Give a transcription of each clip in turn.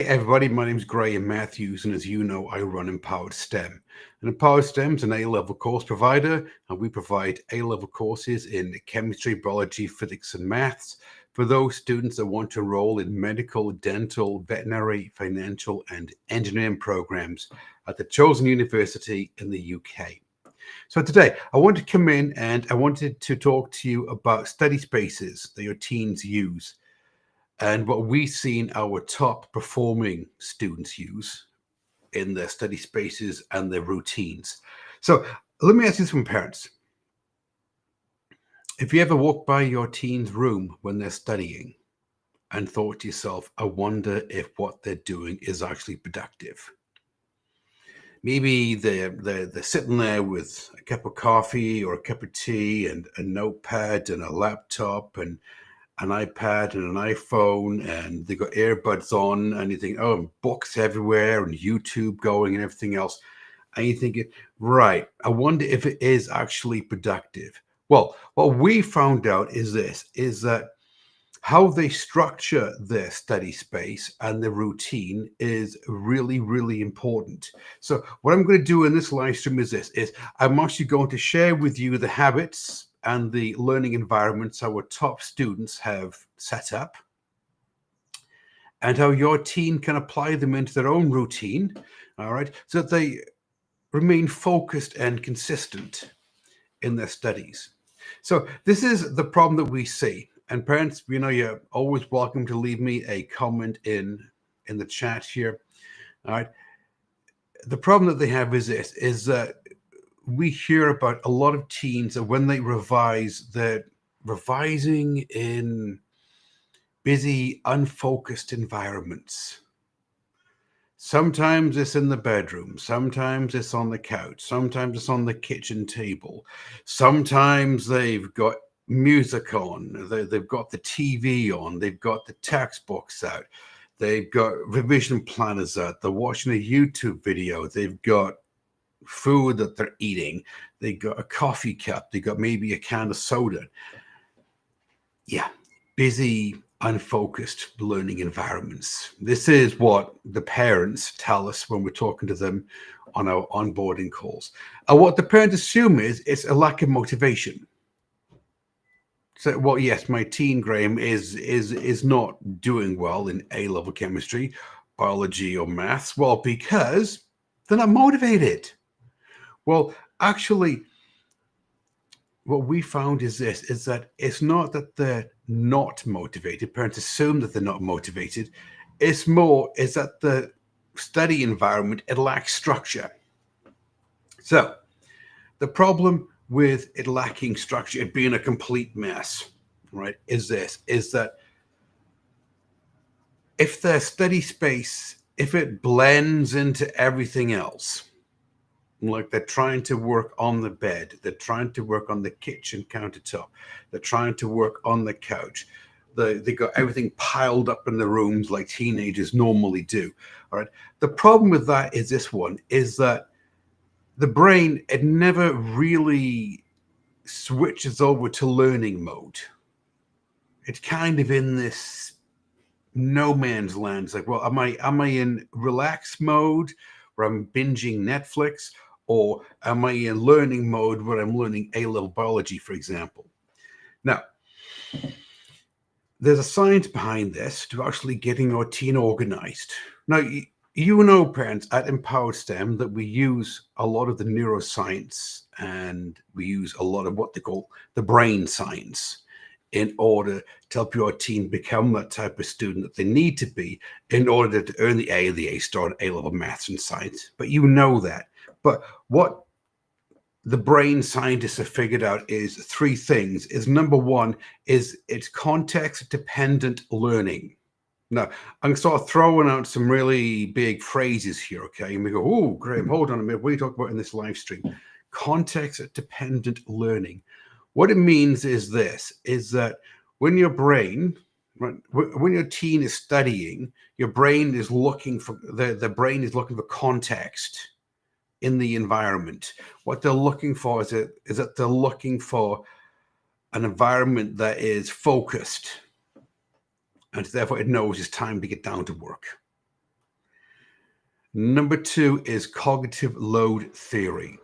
Hey everybody, my name is Graham Matthews, and as you know, I run Empowered STEM. And Empowered STEM is an A-level course provider, and we provide A-level courses in chemistry, biology, physics, and maths for those students that want to enroll in medical, dental, veterinary, financial, and engineering programs at the chosen university in the UK. So today, I want to come in and I wanted to talk to you about study spaces that your teens use and what we've seen our top performing students use in their study spaces and their routines. So let me ask you this from parents. If you ever walked by your teen's room when they're studying and thought to yourself, I wonder if what they're doing is actually productive. Maybe they're sitting there with a cup of coffee or a cup of tea and a notepad and a laptop and an iPad and an iPhone, and they got earbuds on, and you think, oh, books everywhere, and YouTube going, and everything else. And you think, right, I wonder if it is actually productive. Well, what we found out is this: is that how they structure their study space and their routine is really, really important. So what I'm going to do in this live stream is this: is I'm actually going to share with you the habits and the learning environments our top students have set up, and how your teen can apply them into their own routine, all right, so that they remain focused and consistent in their studies. So this is the problem that we see. And parents, you're always welcome to leave me a comment in the chat here. All right. The problem that they have is this: is that we hear about a lot of teens that when they revise, they're revising in busy, unfocused environments. Sometimes it's in the bedroom, sometimes it's on the couch, sometimes it's on the kitchen table, sometimes they've got music on, they've got the TV on, they've got the textbooks out, they've got revision planners out, they're watching a YouTube video, they've got food that they're eating, they got a coffee cup, they got maybe a can of soda. Yeah, busy, unfocused learning environments. This is what the parents tell us when we're talking to them on our onboarding calls. And what the parents assume is it's a lack of motivation. So, well, yes, my teen Graham is not doing well in A-level chemistry, biology, or maths. Well, because they're not motivated. Well, actually, what we found is this: is that it's not that they're not motivated. Parents assume that they're not motivated. It's more is that the study environment, it lacks structure. So the problem with it lacking structure, it being a complete mess, right, is this: is that if their study space, if it blends into everything else, like they're trying to work on the bed, they're trying to work on the kitchen countertop, they're trying to work on the couch, they got everything piled up in the rooms like teenagers normally do. All right, the problem with that is this one: is that the brain, it never really switches over to learning mode. It's kind of in this no man's land. It's like, well, am I in relax mode where I'm binging Netflix, or am I in learning mode where I'm learning A-level biology, for example? Now, there's a science behind this to actually getting your teen organized. Now, you know, parents, at Empowered STEM that we use a lot of the neuroscience and we use a lot of what they call the brain science in order to help your teen become that type of student that they need to be in order to earn the A star in A-level maths and science. But you know that. But what the brain scientists have figured out is three things: is number one, is it's context dependent learning. Now, I'm going to start throwing out some really big phrases here, okay? And we go, oh, Graham, hold on a minute. What are you talking about in this live stream? Context dependent learning. What it means is this: is that when your brain, when your teen is studying, your brain is looking for the brain is looking for context in the environment. What they're looking for is that they're looking for an environment that is focused, and therefore it knows it's time to get down to work. Number two is cognitive load theory.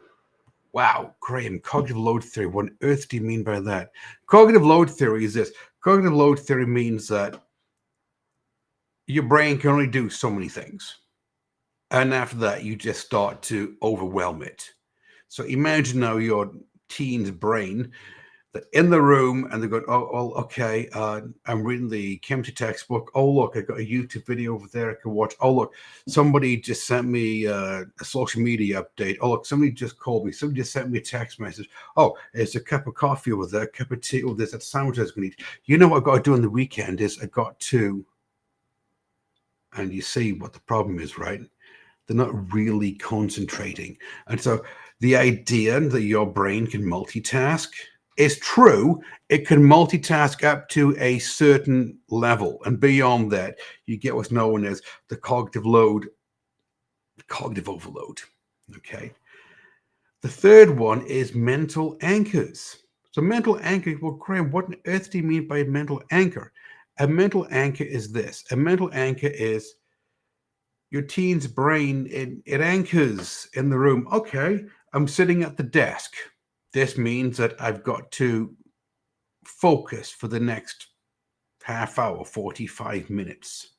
Wow, Graham, cognitive load theory. What on earth do you mean by that? Cognitive load theory is this. Cognitive load theory means that your brain can only do so many things. And after that, you just start to overwhelm it. So imagine now your teen's brain that in the room and they're going, oh okay, I'm reading the chemistry textbook. Oh, look, I got a YouTube video over there I can watch. Oh, look, somebody just sent me a social media update. Oh, look, somebody just called me. Somebody just sent me a text message. Oh, there's a cup of coffee over there, a cup of tea. Oh, there's that sandwich I was going to eat. You know what I've got to do on the weekend is I got to, and you see what the problem is, right? They're not really concentrating. And so the idea that your brain can multitask is true. It can multitask up to a certain level. And beyond that, you get what's known as the cognitive load, cognitive overload. Okay. The third one is mental anchors. So mental anchor, well, Graham, what on earth do you mean by a mental anchor? A mental anchor is this. A mental anchor is your teen's brain, it anchors in the room. Okay, I'm sitting at the desk. This means that I've got to focus for the next half hour, 45 minutes.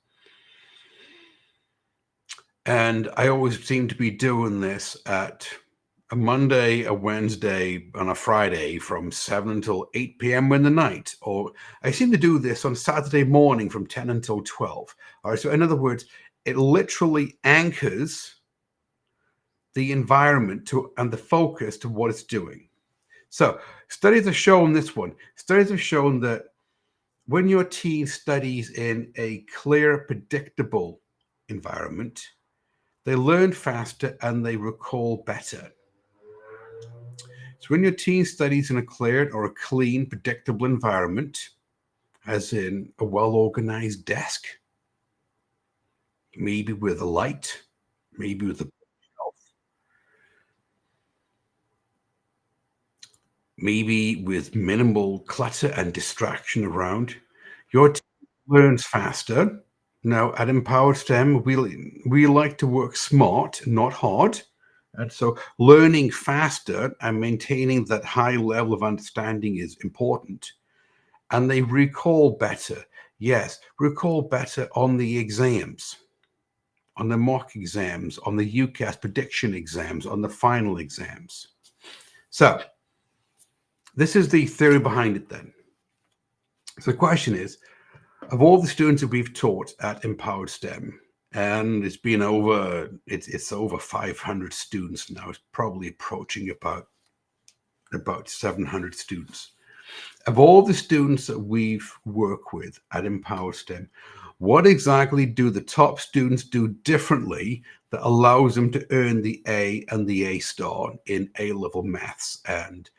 And I always seem to be doing this at a Monday, a Wednesday, and a Friday from 7 until 8 p.m. in the night. Or I seem to do this on Saturday morning from 10 until 12. All right, so in other words, it literally anchors the environment to and the focus to what it's doing. So studies have shown this one. Studies have shown that when your teen studies in a clear, predictable environment, they learn faster and they recall better. So when your teen studies in a cleared or a clean, predictable environment, as in a well-organized desk, maybe with a light, maybe with a maybe with minimal clutter and distraction around, your team learns faster. Now, at Empowered STEM, we like to work smart, not hard. And so learning faster and maintaining that high level of understanding is important. And they recall better. Yes, recall better on the exams, on the mock exams, on the UCAS prediction exams, on the final exams. So this is the theory behind it then. So the question is, of all the students that we've taught at Empowered STEM, and it's over 500 students now, it's probably approaching about 700 students. Of all the students that we've worked with at Empowered STEM, what exactly do the top students do differently that allows them to earn the A and the A star in A-level maths and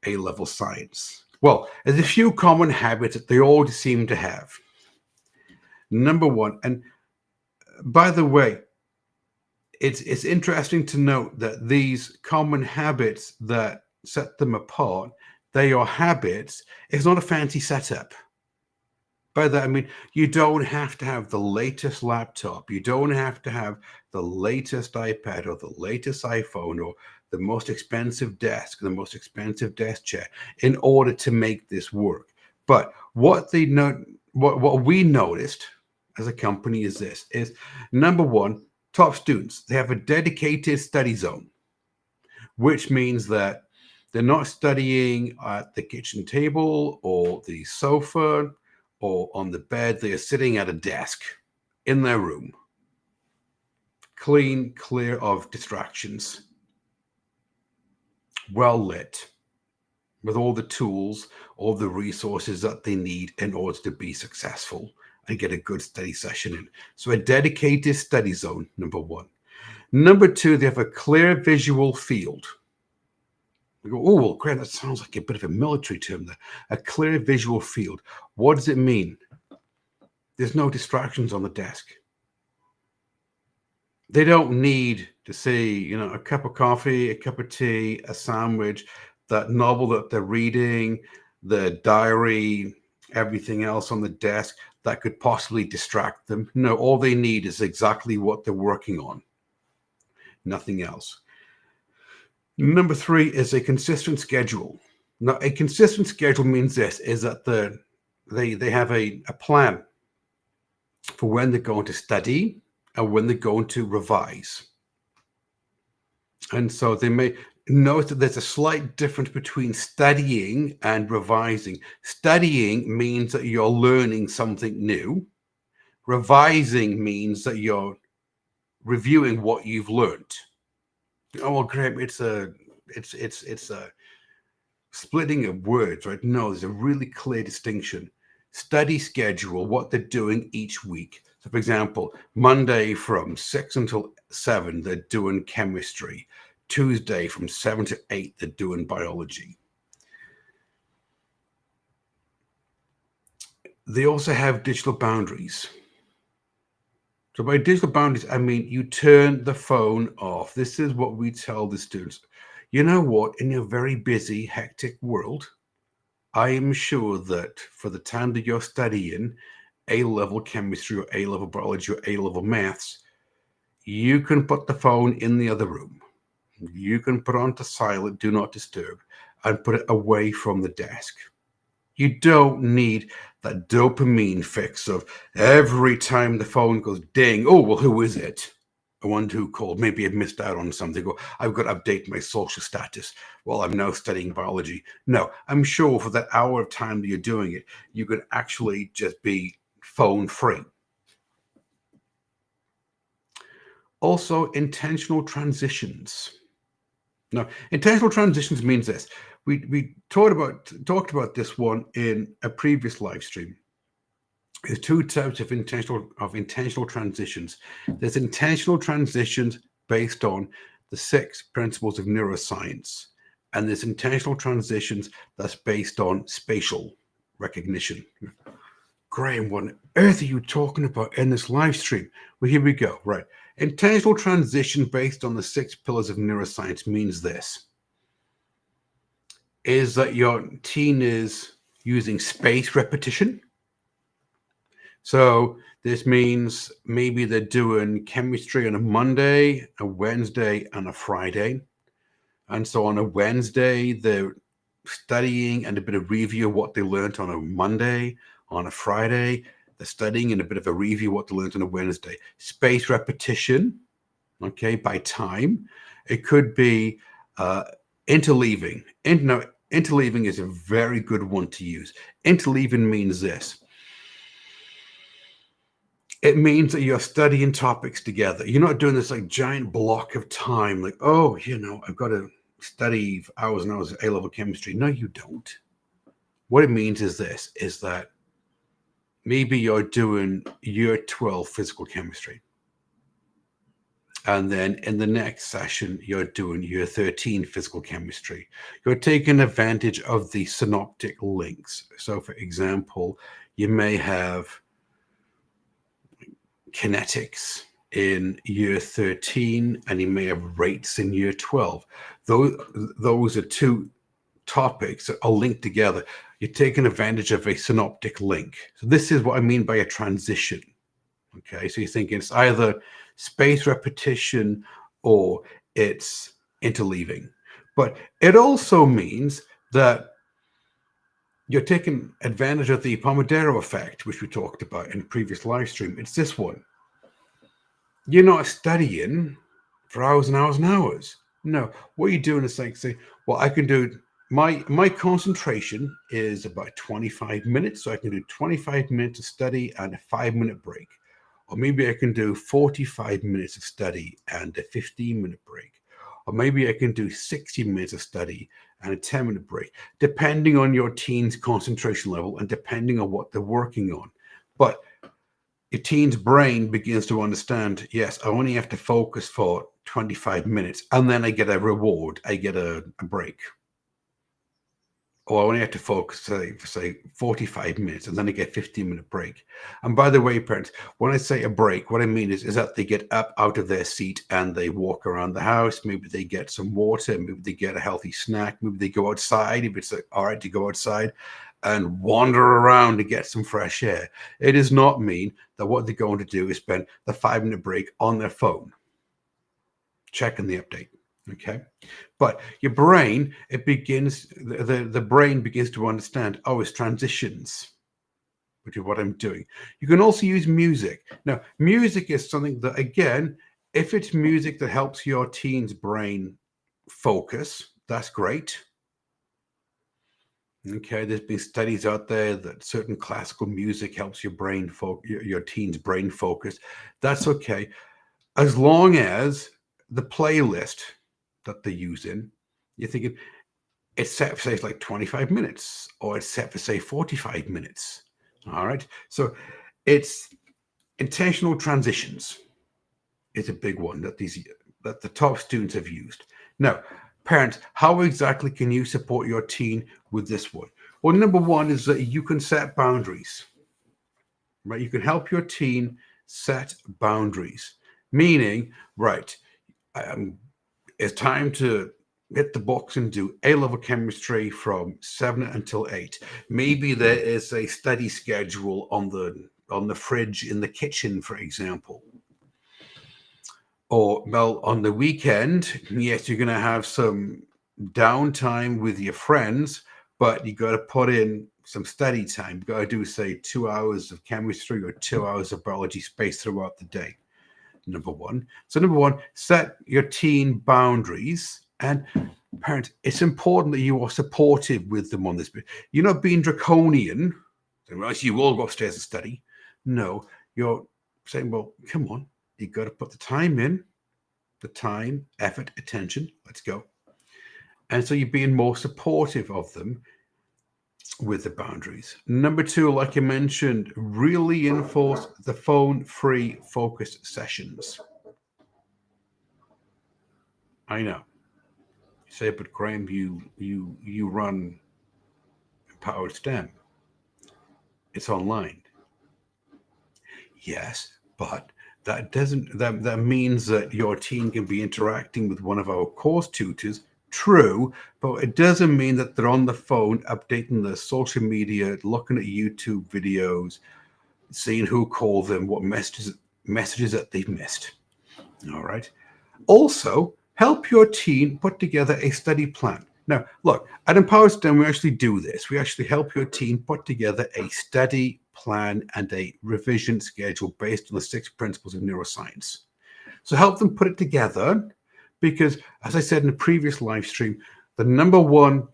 A-level science? Well, there's a few common habits that they all seem to have. Number one, and by the way, it's interesting to note that these common habits that set them apart, they are habits. It's not a fancy setup. By that, I mean, you don't have to have the latest laptop. You don't have to have the latest iPad or the latest iPhone or the most expensive desk, the most expensive desk chair in order to make this work. But what we noticed as a company is this, is number one, top students, they have a dedicated study zone, which means that they're not studying at the kitchen table or the sofa or on the bed. They are sitting at a desk in their room, clean, clear of distractions, well lit, with all the tools, all the resources that they need in order to be successful and get a good study session in. So a dedicated study zone, number one. Number two, they have a clear visual field. We go, oh, well, Grant, that sounds like a bit of a military term there. A clear visual field. What does it mean? There's no distractions on the desk. They don't need to see, a cup of coffee, a cup of tea, a sandwich, that novel that they're reading, the diary, everything else on the desk that could possibly distract them. No, all they need is exactly what they're working on. nothing else. Number 3 is a consistent schedule. Now, a consistent schedule means this, is that they have a plan for when they're going to study and when they're going to revise. And so they may notice that there's a slight difference between studying and revising. Studying means that you're learning something new. Revising means that you're reviewing what you've learned. Oh, well, Graham, it's a splitting of words, right? No, there's a really clear distinction. Study schedule, what they're doing each week. So, for example, Monday from 6 until 7, they're doing chemistry. Tuesday from 7 to 8, they're doing biology. They also have digital boundaries. So by digital boundaries, I mean you turn the phone off. This is what we tell the students. You know what? In your very busy, hectic world, I am sure that for the time that you're studying A-level chemistry or A-level biology or A-level maths, you can put the phone in the other room. You can put on to silent, do not disturb, and put it away from the desk. You don't need that dopamine fix of every time the phone goes ding, oh, well, who is it? I wonder who called. Maybe I've missed out on something. Or I've got to update my social status. Well, I'm now studying biology. No, I'm sure for that hour of time that you're doing it, you could actually just be phone free. Also, intentional transitions. Now, intentional transitions means this. We talked about this one in a previous live stream. There's 2 types of intentional transitions. There's intentional transitions based on the 6 principles of neuroscience, and there's intentional transitions that's based on spatial recognition. Graham, what on earth are you talking about in this live stream? Well, here we go. Right. Intentional transition based on the 6 pillars of neuroscience means this, is that your teen is using space repetition. So this means maybe they're doing chemistry on a Monday, a Wednesday, and a Friday. And so on a Wednesday, they're studying and a bit of review of what they learned on a Monday. On a Friday, they're studying and a bit of a review of what they learned on a Wednesday. Space repetition, okay, by time. It could be interleaving. Interleaving is a very good one to use. Interleaving means this. It means that you're studying topics together. You're not doing this like giant block of time, like, oh, I've got to study for hours and hours of A-level chemistry. No, you don't. What it means is this, is that maybe you're doing year 12 physical chemistry. And then in the next session, you're doing year 13 physical chemistry. You're taking advantage of the synoptic links. So for example, you may have kinetics in year 13 and you may have rates in year 12. Those are 2 topics that are linked together. You're taking advantage of a synoptic link. So this is what I mean by a transition. Okay, so you're thinking it's either space repetition or it's interleaving. But it also means that you're taking advantage of the Pomodoro effect, which we talked about in a previous live stream. It's this one. You're not studying for hours and hours and hours. No, what you're doing is like, say, well, I can do, my concentration is about 25 minutes. So I can do 25 minutes of study and a 5-minute break. Or maybe I can do 45 minutes of study and a 15-minute break. Or maybe I can do 60 minutes of study and a 10-minute break, depending on your teen's concentration level and depending on what they're working on. But your teen's brain begins to understand, yes, I only have to focus for 25 minutes and then I get a reward, I get a break. Or I only have to focus, say 45 minutes and then I get a 15-minute break. And by the way, parents, when I say a break, what I mean is that they get up out of their seat and they walk around the house. Maybe they get some water, maybe they get a healthy snack, maybe they go outside if it's all right to go outside and wander around to get some fresh air. It does not mean that what they're going to do is spend the 5-minute break on their phone. checking the update. Okay, but your brain, it begins, the brain begins to understand, oh, it's transitions, which is what I'm doing. You can also use music. Now, music is something that, again, if it's music that helps your teen's brain focus, that's great. Okay, there's been studies out there that certain classical music helps your brain your teen's brain focus. That's okay, as long as the playlist that they're using, you're thinking it's set for say like 25 minutes, or it's set for say 45 minutes. All right, so it's intentional transitions is a big one that the top students have used. Now, parents, how exactly can you support your teen with this one? Well, number one is that you can set boundaries, right? You can help your teen set boundaries, meaning, right, it's time to hit the box and do A-level chemistry from 7 until 8. Maybe there is a study schedule on the fridge in the kitchen, for example. Or, well, on the weekend, yes, you're going to have some downtime with your friends, but you got to put in some study time. You got to do, say, 2 hours of chemistry or 2 hours of biology spaced throughout the day. Number one. So, number one, set your teen boundaries. And parents, it's important that you are supportive with them on this. You're not being draconian. Right, you all go upstairs and study. No, you're saying, well, come on. You got to put the time in, the time, effort, attention. Let's go. And so you're being more supportive of them with the boundaries. Number two, like I mentioned, really enforce the phone-free focus sessions. I know. You say, but Graham, you run Empowered STEM. It's online. Yes, but that means that your teen can be interacting with one of our course tutors. True, but it doesn't mean that they're on the phone updating their social media, looking at YouTube videos, seeing who called them, what messages that they've missed. All right. Also, help your teen put together a study plan. Now, look, at Empowered STEM, we actually do this. We actually help your team put together a study plan and a revision schedule based on the 6 principles of neuroscience. So help them put it together because, as I said in the previous live stream, the number one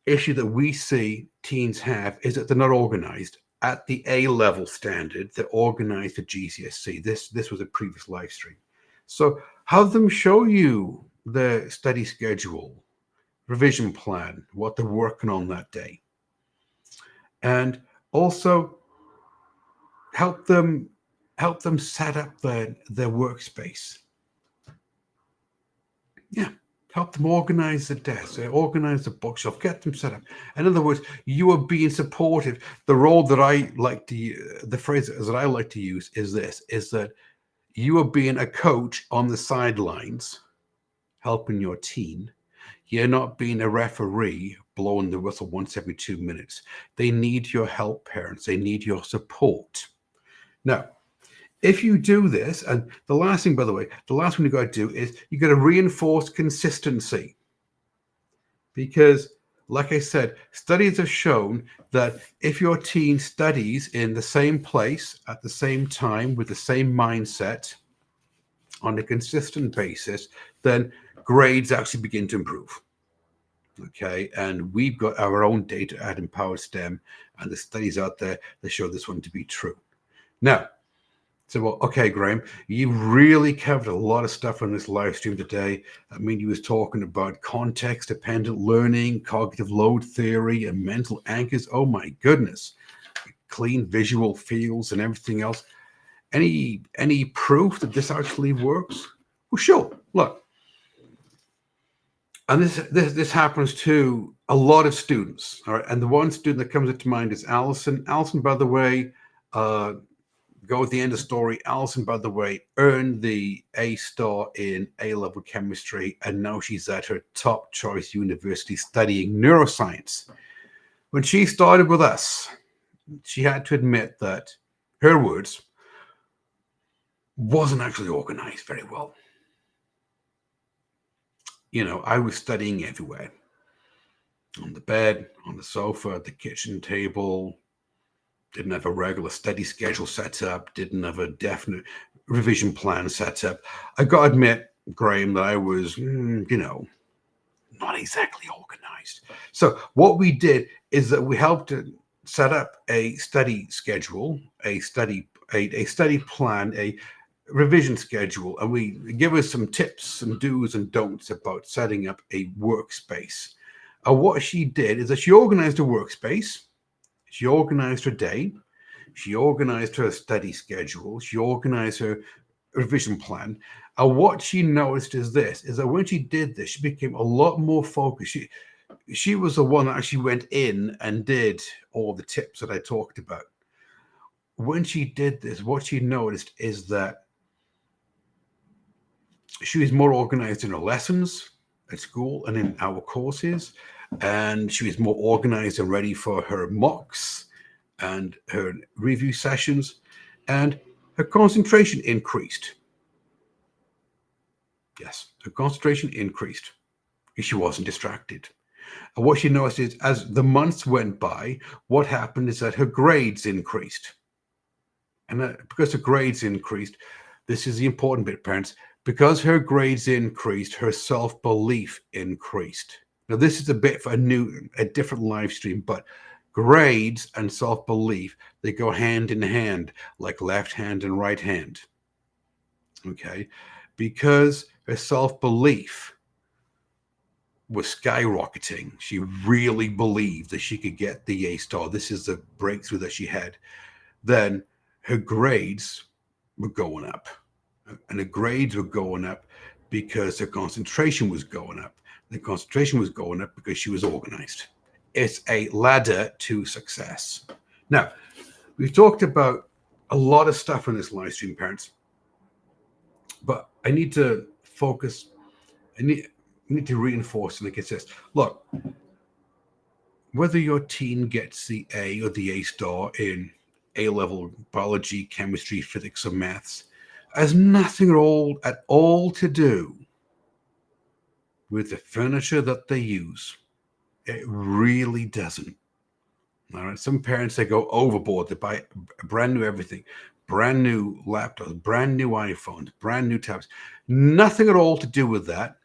issue that we see teens have is that they're not organized. At the A-level standard, they're organized at GCSE. This was a previous live stream. So have them show you the study schedule, revision plan, what they're working on that day. And also help them set up their workspace. Yeah, help them organize the desk, organize the bookshelf, get them set up. In other words, you are being supportive. The role that I like to, the phrase that I like to use is this, is that you are being a coach on the sidelines, helping your teen. You're not being a referee blowing the whistle once every 2 minutes. They need your help, parents. They need your support. Now, if you do this, and the last thing, by the way, the last one you got to do is you got to reinforce consistency. Because, like I said, studies have shown that if your teen studies in the same place at the same time with the same mindset on a consistent basis, then grades actually begin to improve. Okay, and we've got our own data at Empowered STEM, and the studies out there that show this one to be true. Now, so, well, okay, Graham, you really covered a lot of stuff on this live stream today. I mean, you was talking about context-dependent learning, cognitive load theory, and mental anchors. Oh my goodness, clean visual fields and everything else. Any proof that this actually works? Well, sure. Look, and this happens to a lot of students. All right, and the one student that comes to mind is Allison. Allison, by the way, go at the end of the story. Allison, by the way, earned the A star in A-level chemistry, and now she's at her top choice university studying neuroscience. When she started with us, she had to admit that her words wasn't actually organized very well. I was studying everywhere, on the bed, on the sofa, at the kitchen table. Didn't have a regular study schedule set up, didn't have a definite revision plan set up. I got to admit, Graham, that I was, not exactly organized. So what we did is that we helped to set up a study schedule, a study plan, a revision schedule, and we give us some tips, some do's and don'ts about setting up a workspace. And what she did is that she organized a workspace, she organized her day, she organized her study schedule, she organized her revision plan. And what she noticed is this: is that when she did this, she became a lot more focused. She was the one that actually went in and did all the tips that I talked about. When she did this, what she noticed is that she was more organized in her lessons at school and in our courses, and she was more organized and ready for her mocks and her review sessions, and her concentration increased. Yes, her concentration increased because she wasn't distracted. And what she noticed is as the months went by, what happened is that her grades increased. And because her grades increased, this is the important bit, parents, because her grades increased, her self-belief increased. Now, this is a bit for a different live stream, but grades and self-belief, they go hand in hand, like left hand and right hand. Okay? Because her self-belief was skyrocketing. She really believed that she could get the A star. This is the breakthrough that she had. Then her grades were going up. And the grades were going up because her concentration was going up. The concentration was going up because she was organized. It's a ladder to success. Now, we've talked about a lot of stuff in this live stream, parents, but I need to focus. I need to reinforce, and it says, look, whether your teen gets the A or the A star in A-level biology, chemistry, physics, or maths has nothing at all to do with the furniture that they use. It really doesn't. All right. Some parents, they go overboard. They buy brand new everything, brand new laptops, brand new iPhones, brand new tablets. Nothing at all to do with that.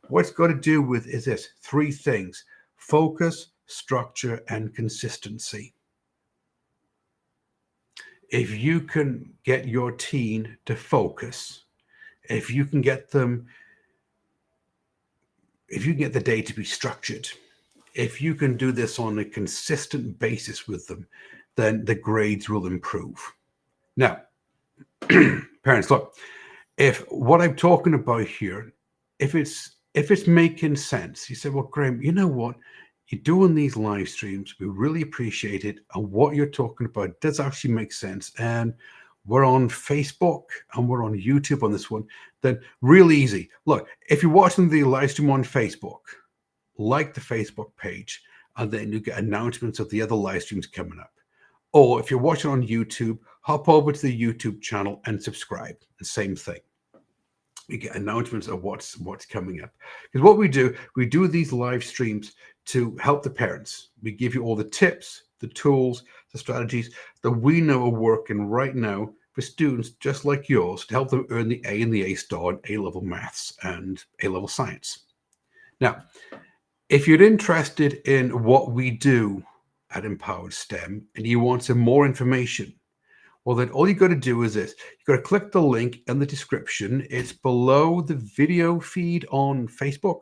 What it's got to do with is this: three things: focus, structure, and consistency. If you can get your teen to focus, if you can get the day to be structured, if you can do this on a consistent basis with them, then the grades will improve. Now, parents, look, if what I'm talking about here, if it's making sense, you say, well, Graham, you know what? You're doing these live streams. We really appreciate it. And what you're talking about does actually make sense. And we're on Facebook and we're on YouTube on this one. Then real easy. Look, if you're watching the live stream on Facebook, like the Facebook page, and then you get announcements of the other live streams coming up. Or if you're watching on YouTube, hop over to the YouTube channel and subscribe. The same thing. You get announcements of what's coming up. Because what we do these live streams to help the parents. We give you all the tips, the tools, the strategies that we know are working right now for students just like yours to help them earn the A and the A star in A-level maths and A-level science. Now, if you're interested in what we do at Empowered STEM and you want some more information, well, then all you got to do is this. You got to click the link in the description. It's below the video feed on Facebook,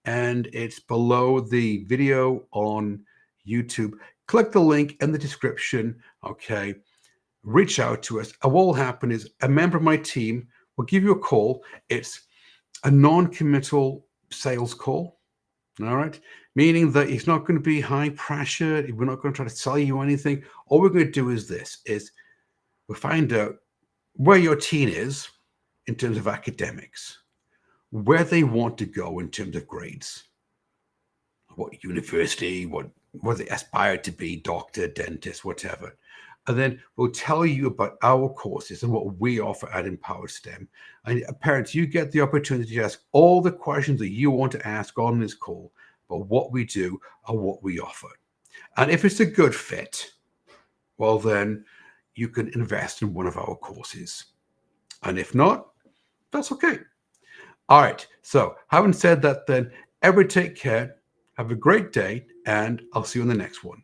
and it's below the video on YouTube. Click the link in the description, okay? Reach out to us. And what will happen is a member of my team will give you a call. It's a non-committal sales call, all right? Meaning that it's not going to be high pressure. We're not going to try to sell you anything. All we're going to do is this, we'll find out where your teen is in terms of academics, where they want to go in terms of grades, what university, what they aspire to be, doctor, dentist, whatever. And then we'll tell you about our courses and what we offer at Empowered STEM. And parents, you get the opportunity to ask all the questions that you want to ask on this call about what we do and what we offer. And if it's a good fit, well, then you can invest in one of our courses. And if not, that's okay. All right. So, having said that, then, everybody take care. Have a great day, and I'll see you in the next one.